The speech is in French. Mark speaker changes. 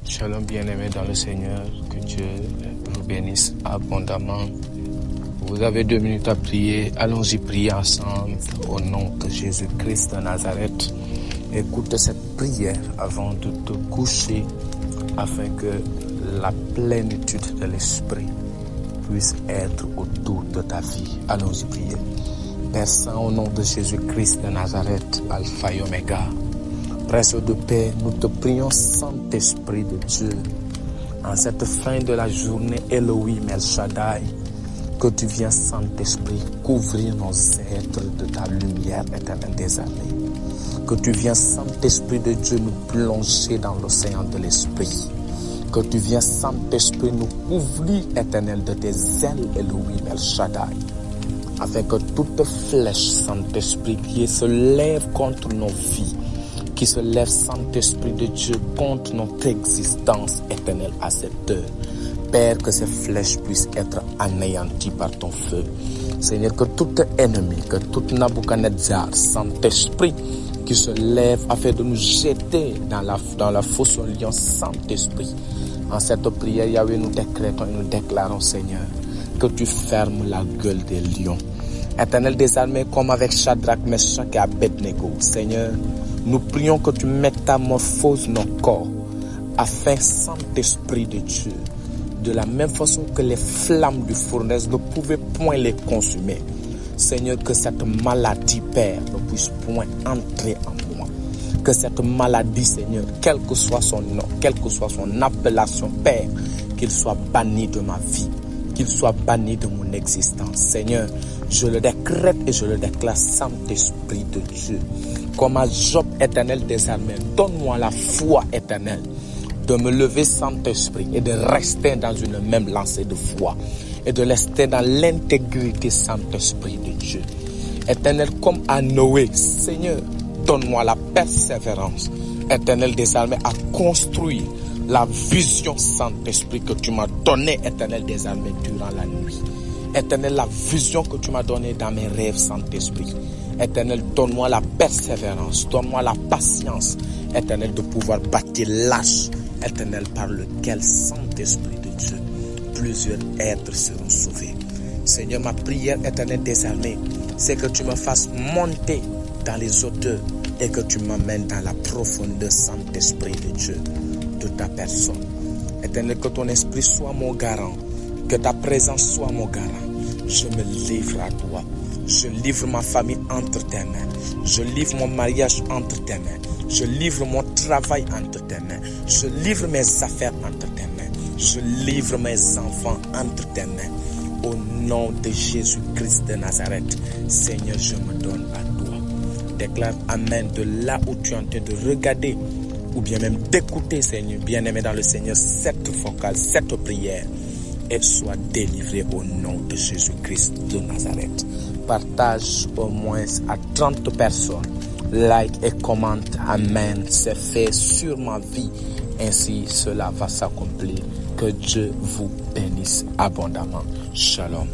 Speaker 1: Shalom bien-aimés dans le Seigneur, que Dieu vous bénisse abondamment. Vous avez 2 minutes à prier, allons-y prier ensemble au nom de Jésus-Christ de Nazareth. Écoute cette prière avant de te coucher afin que la plénitude de l'Esprit puisse être autour de ta vie. Allons-y prier. Père Saint, au nom de Jésus-Christ de Nazareth, Alpha et Oméga, Prince de paix, nous te prions, Saint-Esprit de Dieu, en cette fin de la journée, Elohim El Shaddai, que tu viens, Saint-Esprit, couvrir nos êtres de ta lumière éternelle des années. Que tu viens, Saint-Esprit de Dieu, nous plonger dans l'océan de l'Esprit. Que tu viens, Saint-Esprit, nous couvrir, éternel, de tes ailes, Elohim El Shaddai, afin que toute flèche, Saint-Esprit, qui se lève contre nos vies, qui se lève, Saint-Esprit de Dieu, contre notre existence éternelle à cette heure. Père, que ces flèches puissent être anéanties par ton feu. Seigneur, que tout ennemi, que tout Nabuchodonosor, Saint-Esprit, qui se lève afin de nous jeter dans la fosse au lion, Saint-Esprit. En cette prière, Yahweh, nous décrétons et nous déclarons, Seigneur, que tu fermes la gueule des lions. Éternel des armées, comme avec Shadrach, Meshach et Abednego, Seigneur, nous prions que tu métamorphoses nos corps, afin, Saint-Esprit de Dieu, de la même façon que les flammes du fournaise ne pouvaient point les consumer. Seigneur, que cette maladie, Père, ne puisse point entrer en moi. Que cette maladie, Seigneur, quel que soit son nom, quelle que soit son appellation, Père, qu'il soit banni de ma vie, qu'il soit banni de mon existence. Seigneur, je le décrète et je le déclare, Saint-Esprit de Dieu. Comme à Job, éternel des armées, donne-moi la foi éternelle de me lever, Saint-Esprit, et de rester dans une même lancée de foi et de rester dans l'intégrité, Saint-Esprit de Dieu. Éternel, comme à Noé, Seigneur, donne-moi la persévérance, éternel des armées, à construire la vision, Saint-Esprit, que tu m'as donnée, éternel des armées, durant la nuit. Éternel, la vision que tu m'as donnée dans mes rêves, Saint-Esprit. Éternel, donne-moi la persévérance, donne-moi la patience, éternel, de pouvoir bâtir l'arche, éternel, par lequel, Saint-Esprit de Dieu, plusieurs êtres seront sauvés. Seigneur, ma prière, éternel des armées, c'est que tu me fasses monter dans les hauteurs et que tu m'amènes dans la profondeur, Saint-Esprit de Dieu, de ta personne. Éternel, que ton esprit soit mon garant, que ta présence soit mon garant. Je me livre à toi. Je livre ma famille entre tes mains. Je livre mon mariage entre tes mains. Je livre mon travail entre tes mains. Je livre mes affaires entre tes mains. Je livre mes enfants entre tes mains. Au nom de Jésus-Christ de Nazareth, Seigneur, je me donne à toi. Déclare Amen de là où tu es en train de regarder ou bien même d'écouter, Seigneur, bien-aimé dans le Seigneur, cette vocale, cette prière, et sois délivré au nom de Jésus-Christ de Nazareth. Partage au moins à 30 personnes. Like et commente. Amen. C'est fait sur ma vie. Ainsi, cela va s'accomplir. Que Dieu vous bénisse abondamment. Shalom.